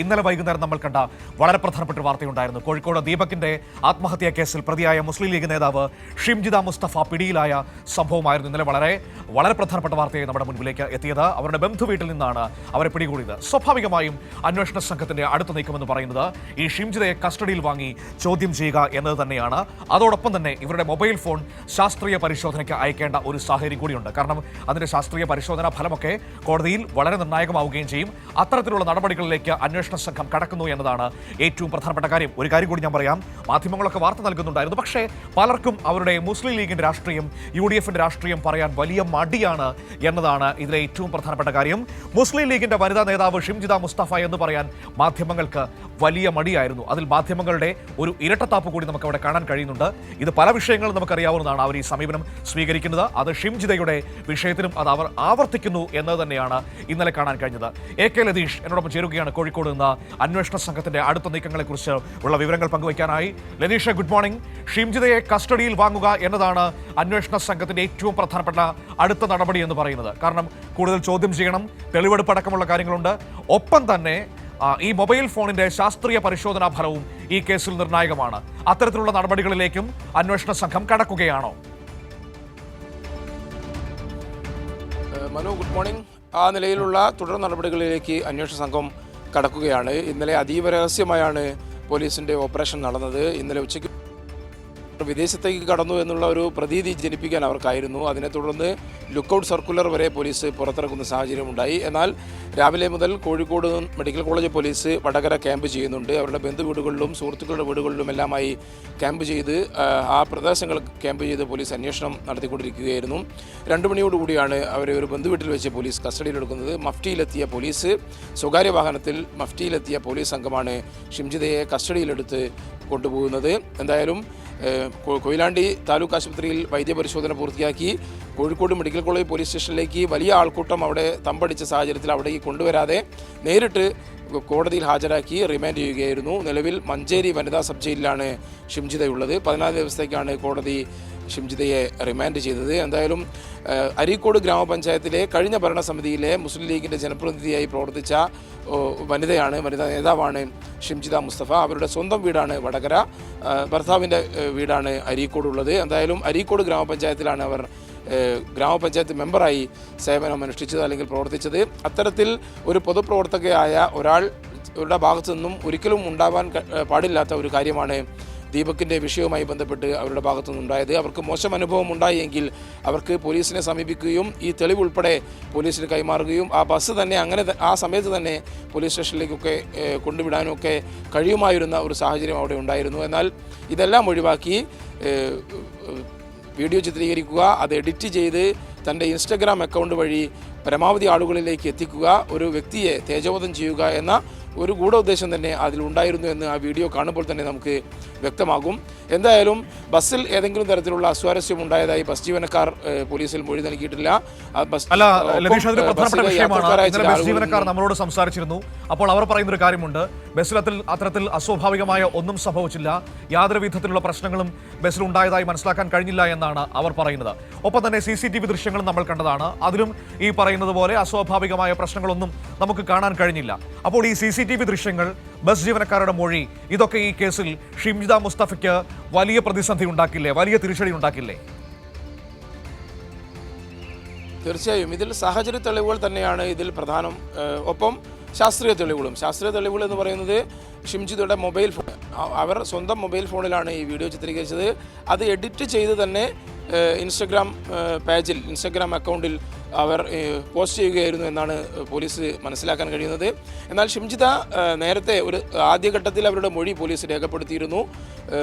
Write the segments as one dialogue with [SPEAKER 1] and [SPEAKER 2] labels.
[SPEAKER 1] ഇന്നലെ വൈകുന്നേരം നമ്മൾ കണ്ട വളരെ പ്രധാനപ്പെട്ട വാർത്തയുണ്ടായിരുന്നു. കോഴിക്കോട് ദീപകിന്റെ ആത്മഹത്യാ കേസിൽ പ്രതിയായ മുസ്ലിം ലീഗ് നേതാവ് ഷിംജിത മുസ്തഫ പിടിയിലായ സംഭവമായിരുന്നു ഇന്നലെ വളരെ പ്രധാനപ്പെട്ട വാർത്തയായി നമ്മുടെ മുൻപിലേക്ക് എത്തിയത്. അവരുടെ ബന്ധുവീട്ടിൽ നിന്നാണ് അവരെ പിടികൂടിയത്. സ്വാഭാവികമായും അന്വേഷണ സംഘത്തിന്റെ അടുത്ത നീക്കമെന്ന് പറയുന്നത് ഈ ഷിംജിതയെ കസ്റ്റഡിയിൽ വാങ്ങി ചോദ്യം ചെയ്യുക എന്നത് തന്നെയാണ്. അതോടൊപ്പം തന്നെ ഇവരുടെ മൊബൈൽ ഫോൺ ശാസ്ത്രീയ പരിശോധനയ്ക്ക് അയക്കേണ്ട ഒരു സാഹചര്യം കൂടിയുണ്ട്. കാരണം അതിന്റെ ശാസ്ത്രീയ പരിശോധനാ ഫലമൊക്കെ കോടതിയിൽ വളരെ നിർണായകമാവുകയും ചെയ്യും. അത്തരത്തിലുള്ള നടപടികളിലേക്ക് അന്വേഷണ സംഘം കടക്കുന്നു എന്നതാണ് ഏറ്റവും പ്രധാനപ്പെട്ട കാര്യം. ഒരു കാര്യം കൂടി ഞാൻ പറയാം, മാധ്യമങ്ങളൊക്കെ വാർത്ത നൽകുന്നുണ്ടായിരുന്നു. പക്ഷേ പലർക്കും അവരുടെ മുസ്ലിം ലീഗിന്റെ രാഷ്ട്രീയം, UDFന്റെ രാഷ്ട്രീയം പറയാൻ വലിയ മടിയാണ് എന്നതാണ് ഇതിലെ ഏറ്റവും പ്രധാനപ്പെട്ട കാര്യം. മുസ്ലിം ലീഗിന്റെ വനിതാ നേതാവ് ഷിംജിത മുസ്തഫ എന്ന് പറയാൻ മാധ്യമങ്ങൾക്ക് വലിയ മടിയായിരുന്നു. അതിൽ മാധ്യമങ്ങളുടെ ഒരു ഇരട്ടത്താപ്പ് കൂടി നമുക്ക് അവിടെ കാണാൻ കഴിയുന്നുണ്ട്. ഇത് പല വിഷയങ്ങളും നമുക്കറിയാവുന്നതാണ് അവർ ഈ സമീപനം സ്വീകരിക്കുന്നത്. അത് ഷിംജിതയുടെ വിഷയത്തിലും അത് അവർ ആവർത്തിക്കുന്നു എന്നത് തന്നെയാണ് ഇന്നലെ കാണാൻ കഴിഞ്ഞത്. AK ലതീഷ് എന്നോടൊപ്പം ചേരുകയാണ് കോഴിക്കോട് നിന്ന് അന്വേഷണ സംഘത്തിന്റെ അടുത്ത നീക്കങ്ങളെക്കുറിച്ച് ഉള്ള വിവരങ്ങൾ പങ്കുവയ്ക്കാനായി. Latheesh, good morning. ഷിംജിതയെ കസ്റ്റഡിയിൽ വാങ്ങുക എന്നതാണ് അന്വേഷണ സംഘത്തിന്റെ ഏറ്റവും പ്രധാനപ്പെട്ട അടുത്ത നടപടി എന്ന് പറയുന്നത്. കാരണം കൂടുതൽ ചോദ്യം ചെയ്യണം, തെളിവെടുപ്പ് അടക്കമുള്ള കാര്യങ്ങളുണ്ട്. ഒപ്പം തന്നെ ഈ മൊബൈൽ ഫോണിന്റെ ശാസ്ത്രീയ പരിശോധനാ ഫലവും ഈ കേസിൽ നിർണായകമാണ്. അത്തരത്തിലുള്ള നടപടികളിലേക്കും അന്വേഷണ സംഘം കടക്കുകയാണോ?
[SPEAKER 2] Manu, good morning. ആ നിലയിലുള്ള തുടർ നടപടികളിലേക്ക് അന്വേഷണ സംഘം കടക്കുകയാണ്. ഇന്നലെ അതീവ രഹസ്യമായാണ് പോലീസിന്റെ ഓപ്പറേഷൻ നടന്നത്. ഇന്നലെ ഉച്ചയ്ക്ക് വിദേശത്തേക്ക് കടന്നു എന്നുള്ള ഒരു പ്രതീതി ജനിപ്പിക്കാൻ അവർക്കായിരുന്നു. അതിനെ തുടർന്ന് ലുക്കൌട്ട് സർക്കുലർ വരെ പോലീസ് പുറത്തിറക്കുന്ന സാഹചര്യമുണ്ടായി. എന്നാൽ രാവിലെ മുതൽ Kozhikode medical college police Vadakara camp ചെയ്യുന്നുണ്ട്. അവരുടെ ബന്ധുവീടുകളിലും സുഹൃത്തുക്കളുടെ വീടുകളിലും എല്ലാമായി ക്യാമ്പ് ചെയ്ത് ആ പ്രദേശങ്ങൾ ക്യാമ്പ് ചെയ്ത് പോലീസ് അന്വേഷണം നടത്തിക്കൊണ്ടിരിക്കുകയായിരുന്നു. 2 മണിയോടുകൂടിയാണ് അവരെ ഒരു ബന്ധുവീട്ടിൽ വെച്ച് പോലീസ് കസ്റ്റഡിയിലെടുക്കുന്നത്. മഫ്റ്റിയിലെത്തിയ പോലീസ്, സ്വകാര്യ വാഹനത്തിൽ മഫ്റ്റിയിലെത്തിയ പോലീസ് സംഘമാണ് ഷിംജിതയെ കസ്റ്റഡിയിലെടുത്ത് കൊണ്ടുപോകുന്നത്. എന്തായാലും കൊയിലാണ്ടി താലൂക്ക് ആശുപത്രിയിൽ വൈദ്യപരിശോധന പൂർത്തിയാക്കി കോഴിക്കോട് മെഡിക്കൽ കോളേജ് പോലീസ് സ്റ്റേഷനിലേക്ക് വലിയ ആൾക്കൂട്ടം അവിടെ തമ്പടിച്ച സാഹചര്യത്തിൽ അവിടേക്ക് കൊണ്ടുവരാതെ നേരിട്ട് കോടതിയിൽ ഹാജരാക്കി റിമാൻഡ് ചെയ്യുകയായിരുന്നു. നിലവിൽ മഞ്ചേരി വനിതാ സബ് ജയിലിലാണ് ഷിംജിതയുള്ളത്. 14 ദിവസത്തേക്കാണ് കോടതി ഷിംജിതയെ റിമാൻഡ് ചെയ്തത്. എന്തായാലും അരീക്കോട് ഗ്രാമപഞ്ചായത്തിലെ കഴിഞ്ഞ ഭരണസമിതിയിലെ മുസ്ലിം ലീഗിൻ്റെ ജനപ്രതിനിധിയായി പ്രവർത്തിച്ച വനിതാ നേതാവാണ് ഷിംജിത മുസ്തഫ. അവരുടെ സ്വന്തം വീടാണ് വടകര, ഭർത്താവിൻ്റെ വീടാണ് അരീക്കോടുള്ളത്. എന്തായാലും അരീക്കോട് ഗ്രാമപഞ്ചായത്തിലാണ് അവർ ഗ്രാമപഞ്ചായത്ത് മെമ്പറായി സേവനം അനുഷ്ഠിച്ചത് അല്ലെങ്കിൽ പ്രവർത്തിച്ചത്. അത്തരത്തിൽ ഒരു പൊതുപ്രവർത്തകയായ ഒരാളുടെ ഭാഗത്തു നിന്നും ഒരിക്കലും ഉണ്ടാവാൻ പാടില്ലാത്ത ഒരു കാര്യമാണ് ദീപകിൻ്റെ വിഷയവുമായി ബന്ധപ്പെട്ട് അവരുടെ ഭാഗത്തു നിന്നുണ്ടായത്. അവർക്ക് മോശം അനുഭവം ഉണ്ടായെങ്കിൽ അവർക്ക് പോലീസിനെ സമീപിക്കുകയും ഈ തെളിവ് ഉൾപ്പെടെ പോലീസിന് കൈമാറുകയും ആ ബസ് തന്നെ അങ്ങനെ ആ സമയത്ത് തന്നെ പോലീസ് സ്റ്റേഷനിലേക്കൊക്കെ കൊണ്ടുവിടാനും ഒക്കെ കഴിയുമായിരുന്ന ഒരു സാഹചര്യം അവിടെ ഉണ്ടായിരുന്നു. എന്നാൽ ഇതെല്ലാം ഒഴിവാക്കി വീഡിയോ ചിത്രീകരിക്കുക, അത് എഡിറ്റ് ചെയ്ത് തൻ്റെ ഇൻസ്റ്റഗ്രാം അക്കൗണ്ട് വഴി പരമാവധി ആളുകളിലേക്ക് എത്തിക്കുക, ഒരു വ്യക്തിയെ തേജോവധം ചെയ്യുക എന്ന ഒരു ഗൂഢോദ്ദേശം തന്നെ അതിലുണ്ടായിരുന്നു എന്ന് ആ വീഡിയോ കാണുമ്പോൾ തന്നെ നമുക്ക് വ്യക്തമാകും. എന്തായാലും ബസ്സിൽ ഏതെങ്കിലും തരത്തിലുള്ള അസ്വാരസ്യം ഉണ്ടായതായി ബസ് ജീവനക്കാർ പോലീസിൽ മൊഴി നൽകിയിട്ടില്ല.
[SPEAKER 1] ജീവനക്കാർ നമ്മളോട് സംസാരിച്ചിരുന്നു. അപ്പോൾ അവർ പറയുന്ന ഒരു കാര്യമുണ്ട്, ബസ്സിൽ അത്തരത്തിൽ അസ്വാഭാവികമായ ഒന്നും സംഭവിച്ചില്ല, യാതൊരു വിധത്തിലുള്ള പ്രശ്നങ്ങളും ബസ്സിൽ ഉണ്ടായതായി മനസ്സിലാക്കാൻ കഴിഞ്ഞില്ല എന്നാണ് അവർ പറയുന്നത്. ഒപ്പം തന്നെ CCTV ദൃശ്യങ്ങളും നമ്മൾ കണ്ടതാണ്. അതിലും ഈ പറയുന്നത് പോലെ അസ്വാഭാവികമായ പ്രശ്നങ്ങളൊന്നും നമുക്ക് കാണാൻ കഴിഞ്ഞില്ല. അപ്പോൾ ഈ CCTV ദൃശ്യങ്ങൾ, ബസ് ജീവനക്കാരുടെ മൊഴി, ഇതൊക്കെ ഈ കേസിൽ ഷിംജിത മുസ്തഫയ്ക്ക് വലിയ പ്രതിസന്ധി ഉണ്ടാക്കില്ലേ, വലിയ തിരിച്ചടി ഉണ്ടാക്കില്ലേ?
[SPEAKER 2] തീർച്ചയായും ഇതിൽ സാഹചര്യ തെളിവുകൾ തന്നെയാണ് ഇതിൽ പ്രധാനം. ഒപ്പം ശാസ്ത്രീയ തെളിവുകൾ എന്ന് പറയുന്നത് ഷിംജിതയുടെ മൊബൈൽ ഫോൺ, അവർ സ്വന്തം മൊബൈൽ ഫോണിലാണ് ഈ വീഡിയോ ചിത്രീകരിച്ചത്. അത് എഡിറ്റ് ചെയ്ത് തന്നെ ഇൻസ്റ്റഗ്രാം അക്കൗണ്ടിൽ അവർ പോസ്റ്റ് ചെയ്യുകയായിരുന്നു എന്നാണ് പോലീസ് മനസ്സിലാക്കാൻ കഴിയുന്നത്. എന്നാൽ ഷിംജിത നേരത്തെ ഒരു ആദ്യഘട്ടത്തിൽ അവരുടെ മൊഴി പോലീസ് രേഖപ്പെടുത്തിയിരുന്നു.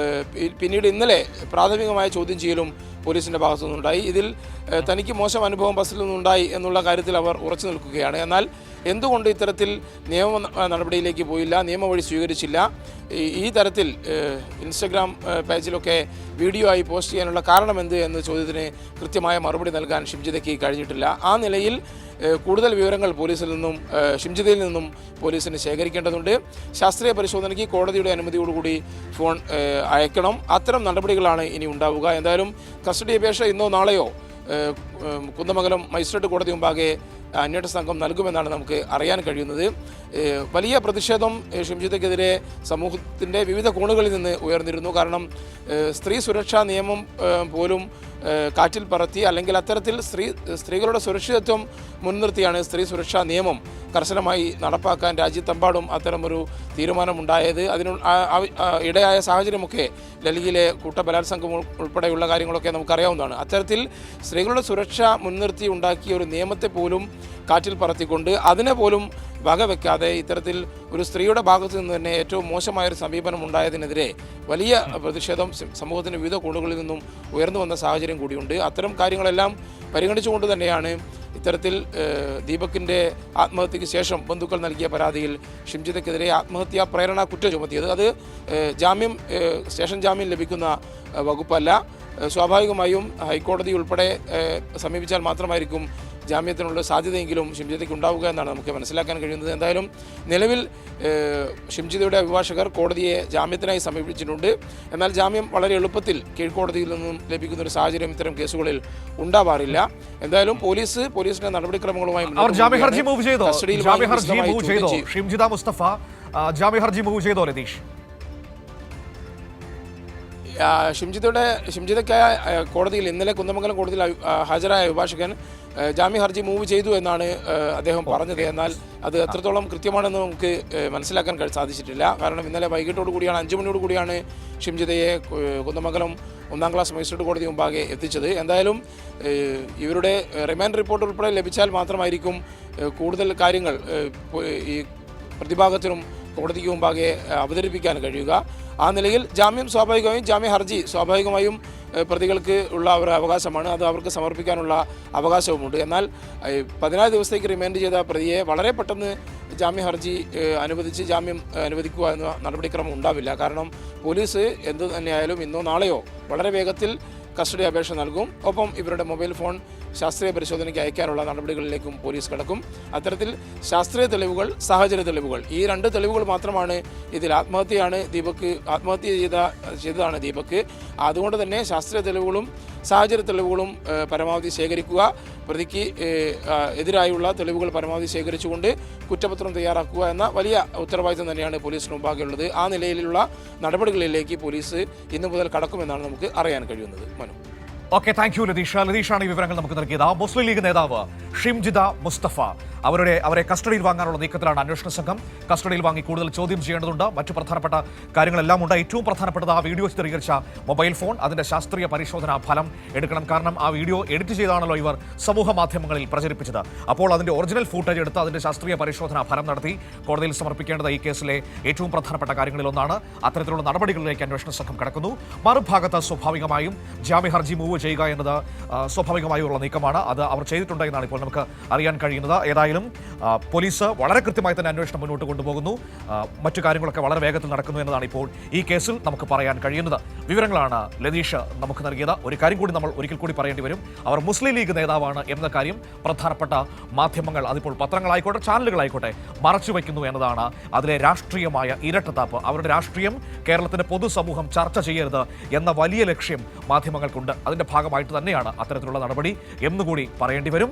[SPEAKER 2] പിന്നീട് ഇന്നലെ പ്രാഥമികമായ ചോദ്യം ചെയ്യലും പോലീസിൻ്റെ ഭാഗത്തു നിന്നുണ്ടായി. ഇതിൽ തനിക്ക് മോശം അനുഭവം ബസ്സിൽ നിന്നുണ്ടായി എന്നുള്ള കാര്യത്തിൽ അവർ ഉറച്ചു നിൽക്കുകയാണ്. എന്നാൽ എന്തുകൊണ്ട് ഇത്തരത്തിൽ നിയമ നടപടിയിലേക്ക് പോയില്ല, നിയമവഴി സ്വീകരിച്ചില്ല, ഈ തരത്തിൽ ഇൻസ്റ്റഗ്രാം പേജിലൊക്കെ വീഡിയോ ആയി പോസ്റ്റ് ചെയ്യാനുള്ള കാരണമെന്ത് എന്ന ചോദ്യത്തിന് കൃത്യമായ മറുപടി നൽകാൻ ഷിംജിതയ്ക്ക് കഴിഞ്ഞിട്ടില്ല. ആ നിലയിൽ കൂടുതൽ വിവരങ്ങൾ ഷിംജിതയിൽ നിന്നും പോലീസിന് ശേഖരിക്കേണ്ടതുണ്ട്. ശാസ്ത്രീയ പരിശോധനയ്ക്ക് കോടതിയുടെ അനുമതിയോടുകൂടി ഫോൺ അയക്കണം. അത്തരം നടപടികളാണ് ഇനി ഉണ്ടാവുക. എന്തായാലും കസ്റ്റഡി അപേക്ഷ ഇന്നോ നാളെയോ കുന്ദമംഗലം മജിസ്ട്രേറ്റ് കോടതി മുമ്പാകെ അന്വേഷണ സംഘം നൽകുമെന്നാണ് നമുക്ക് അറിയാൻ കഴിയുന്നത്. വലിയ പ്രതിഷേധം ഷിംജിതയ്ക്കെതിരെ സമൂഹത്തിൻ്റെ വിവിധ കോണുകളിൽ നിന്ന് ഉയർന്നിരുന്നു. കാരണം സ്ത്രീ സുരക്ഷാ നിയമം പോലും കാറ്റിൽ പറത്തി, അല്ലെങ്കിൽ അത്തരത്തിൽ സ്ത്രീകളുടെ സുരക്ഷിതത്വം മുൻനിർത്തിയാണ് സ്ത്രീ സുരക്ഷാ നിയമം കർശനമായി നടപ്പാക്കാൻ രാജ്യത്തെമ്പാടും അത്തരമൊരു തീരുമാനമുണ്ടായത്. ഇടയായ സാഹചര്യമൊക്കെ ഡൽഹിയിലെ കൂട്ടബലാത്സംഗം ഉൾപ്പെടെയുള്ള കാര്യങ്ങളൊക്കെ നമുക്കറിയാവുന്നതാണ്. അത്തരത്തിൽ സ്ത്രീകളുടെ സുരക്ഷ മുൻനിർത്തി ഉണ്ടാക്കിയ ഒരു നിയമത്തെ പോലും കാറ്റിൽ പറത്തിക്കൊണ്ട് അതിനെ പോലും വകവെക്കാതെ ഇത്തരത്തിൽ ഒരു സ്ത്രീയുടെ ഭാഗത്തു നിന്ന് തന്നെ ഏറ്റവും മോശമായൊരു സമീപനം ഉണ്ടായതിനെതിരെ വലിയ പ്രതിഷേധം സമൂഹത്തിൻ്റെ വിവിധ കോണുകളിൽ നിന്നും ഉയർന്നു വന്ന സാഹചര്യം കൂടിയുണ്ട്. അത്തരം കാര്യങ്ങളെല്ലാം പരിഗണിച്ചുകൊണ്ട് തന്നെയാണ് ഇത്തരത്തിൽ ദീപകിൻ്റെ ആത്മഹത്യയ്ക്ക് ശേഷം ബന്ധുക്കൾ നൽകിയ പരാതിയിൽ ഷിംജിതയ്ക്കെതിരെ ആത്മഹത്യാ പ്രേരണ കുറ്റം ചുമത്തിയത്. അത് സ്റ്റേഷൻ ജാമ്യം ലഭിക്കുന്ന വകുപ്പല്ല. സ്വാഭാവികമായും ഹൈക്കോടതി ഉൾപ്പെടെ സമീപിച്ചാൽ മാത്രമായിരിക്കും ജാമ്യത്തിനുള്ള സാധ്യതയെങ്കിലും ഷിംജിതയ്ക്ക് ഉണ്ടാവുക എന്നാണ് നമുക്ക് മനസ്സിലാക്കാൻ കഴിയുന്നത്. എന്തായാലും നിലവിൽ ഷിംജിതയുടെ അഭിഭാഷകർ കോടതിയെ ജാമ്യത്തിനായി സമീപിച്ചിട്ടുണ്ട്. എന്നാൽ ജാമ്യം വളരെ എളുപ്പത്തിൽ കീഴ്ക്കോടതിയിൽ നിന്നും ലഭിക്കുന്ന ഒരു സാഹചര്യം ഇത്തരം കേസുകളിൽ ഉണ്ടാവാറില്ല. എന്തായാലും പോലീസിന്റെ നടപടിക്രമങ്ങളുമായി
[SPEAKER 1] ഷിംജിത മുസ്തഫ ജാമ്യ ഹർജി മൂവ് ചെയ്തോ രതീഷ്?
[SPEAKER 2] ഷിംജിതയ്ക്കായ കോടതിയിൽ ഇന്നലെ കുന്ദമംഗലം കോടതിയിൽ ഹാജരായ അഭിഭാഷകൻ ജാമ്യ ഹർജി മൂവ് ചെയ്തു എന്നാണ് അദ്ദേഹം പറഞ്ഞത്. എന്നാൽ അത് എത്രത്തോളം കൃത്യമാണെന്ന് നമുക്ക് മനസ്സിലാക്കാൻ സാധിച്ചിട്ടില്ല. കാരണം ഇന്നലെ വൈകിട്ടോടു കൂടിയാണ് 5 മണിയോട് കൂടിയാണ് ഷിംജിതയെ കുന്ദമംഗലം 1ാം ക്ലാസ് മജിസ്ട്രേറ്റ് കോടതി മുമ്പാകെ എത്തിച്ചത്. എന്തായാലും ഇവരുടെ റിമാൻഡ് റിപ്പോർട്ട് ഉൾപ്പെടെ ലഭിച്ചാൽ മാത്രമായിരിക്കും കൂടുതൽ കാര്യങ്ങൾ ഈ പ്രതിഭാഗത്തിനും കോടതിക്ക് മുമ്പാകെ അവതരിപ്പിക്കാൻ കഴിയുക. ആ നിലയിൽ ജാമ്യ ഹർജി സ്വാഭാവികമായും പ്രതികൾക്ക് ഉള്ള ഒരു അവകാശമാണ്. അത് അവർക്ക് സമർപ്പിക്കാനുള്ള അവകാശവുമുണ്ട്. എന്നാൽ 14 ദിവസത്തേക്ക് റിമാൻഡ് ചെയ്ത പ്രതിയെ വളരെ പെട്ടെന്ന് ജാമ്യ ഹർജി ജാമ്യം അനുവദിക്കുക എന്ന നടപടിക്രമം ഉണ്ടാവില്ല. കാരണം പോലീസ് എന്തു തന്നെയായാലും ഇന്നോ നാളെയോ വളരെ വേഗത്തിൽ കസ്റ്റഡി അപേക്ഷ നൽകും. ഒപ്പം ഇവരുടെ മൊബൈൽ ഫോൺ ശാസ്ത്രീയ പരിശോധനയ്ക്ക് അയക്കാനുള്ള നടപടികളിലേക്കും പോലീസ് കടക്കും. അത്തരത്തിൽ ശാസ്ത്രീയ തെളിവുകൾ, സാഹചര്യ തെളിവുകൾ, ഈ 2 തെളിവുകൾ മാത്രമാണ് ഇതിൽ. ആത്മഹത്യ ചെയ്തതാണ് ദീപക്. അതുകൊണ്ട് തന്നെ ശാസ്ത്രീയ തെളിവുകളും സാഹചര്യ തെളിവുകളും പരമാവധി ശേഖരിക്കുക, പ്രതിക്ക് എതിരായുള്ള തെളിവുകൾ പരമാവധി ശേഖരിച്ചുകൊണ്ട് കുറ്റപത്രം തയ്യാറാക്കുക എന്ന വലിയ ഉത്തരവാദിത്തം തന്നെയാണ് പോലീസിന് മുമ്പാകെയുള്ളത്. ആ നിലയിലുള്ള നടപടികളിലേക്ക് പോലീസ് ഇന്നു മുതൽ കടക്കുമെന്നാണ് നമുക്ക് അറിയാൻ കഴിയുന്നത്. Manu.
[SPEAKER 1] Okay, thank you Latheesh. ലതീഷാണ് ഈ വിവരങ്ങൾ നമുക്ക് നൽകിയത്. മുസ്ലിം ലീഗ് നേതാവ് ഷിംജിത മുസ്തഫ അവരെ കസ്റ്റഡിയിൽ വാങ്ങാനുള്ള നീക്കത്തിലാണ് അന്വേഷണ സംഘം. കസ്റ്റഡിയിൽ വാങ്ങി കൂടുതൽ ചോദ്യം ചെയ്യേണ്ടതുണ്ട്. മറ്റു പ്രധാനപ്പെട്ട കാര്യങ്ങളെല്ലാം ഉണ്ട്. ഏറ്റവും പ്രധാനപ്പെട്ടത് ആ വീഡിയോ ചിത്രീകരിച്ച മൊബൈൽ ഫോൺ, അതിന്റെ ശാസ്ത്രീയ പരിശോധനാ ഫലം എടുക്കണം. കാരണം ആ വീഡിയോ എഡിറ്റ് ചെയ്താണല്ലോ ഇവർ സമൂഹ മാധ്യമങ്ങളിൽ പ്രചരിപ്പിച്ചത്. അപ്പോൾ അതിന്റെ ഒറിജിനൽ ഫൂട്ടേജ് എടുത്ത് അതിന്റെ ശാസ്ത്രീയ പരിശോധനാ ഫലം നടത്തി കോടതിയിൽ സമർപ്പിക്കേണ്ടത് ഈ കേസിലെ ഏറ്റവും പ്രധാനപ്പെട്ട കാര്യങ്ങളിൽ ഒന്നാണ്. അത്തരത്തിലുള്ള നടപടികളിലേക്ക് അന്വേഷണ സംഘം കടക്കുന്നു. മറുഭാഗത്ത് സ്വാഭാവികമായും ജാമ്യ ഹർജി മൂവ് ചെയ്യുക എന്നത് സ്വാഭാവികമായുള്ള നീക്കമാണ്. അത് അവർ ചെയ്തിട്ടുണ്ട് എന്നാണ് ഇപ്പോൾ നമുക്ക് അറിയാൻ കഴിയുന്നത്. ഏതായാലും പോലീസ് വളരെ കൃത്യമായി തന്നെ അന്വേഷണം മുന്നോട്ട് കൊണ്ടുപോകുന്നു. മറ്റു കാര്യങ്ങളൊക്കെ വളരെ വേഗത്തിൽ നടക്കുന്നു എന്നതാണ് ഇപ്പോൾ ഈ കേസിൽ നമുക്ക് പറയാൻ കഴിയുന്നത്. വിവരങ്ങളാണ് ലതീഷ് നമുക്ക് നൽകിയത്. ഒരു കാര്യം കൂടി നമ്മൾ ഒരിക്കൽ കൂടി പറയേണ്ടി വരും. അവർ മുസ്ലിം ലീഗ് നേതാവാണ് എന്ന കാര്യം പ്രധാനപ്പെട്ട മാധ്യമങ്ങൾ, അതിപ്പോൾ പത്രങ്ങളായിക്കോട്ടെ ചാനലുകളായിക്കോട്ടെ, മറച്ചുവെക്കുന്നു എന്നതാണ് അതിലെ രാഷ്ട്രീയമായ ഇരട്ടത്താപ്പ്. അവരുടെ രാഷ്ട്രീയം കേരളത്തിന്റെ പൊതുസമൂഹം ചർച്ച ചെയ്യരുത് എന്ന വലിയ ലക്ഷ്യം മാധ്യമങ്ങൾക്കുണ്ട്. അതിന്റെ ഭാഗമായിട്ട് തന്നെയാണ് അത്തരത്തിലുള്ള നടപടി എന്നുകൂടി പറയേണ്ടി വരും.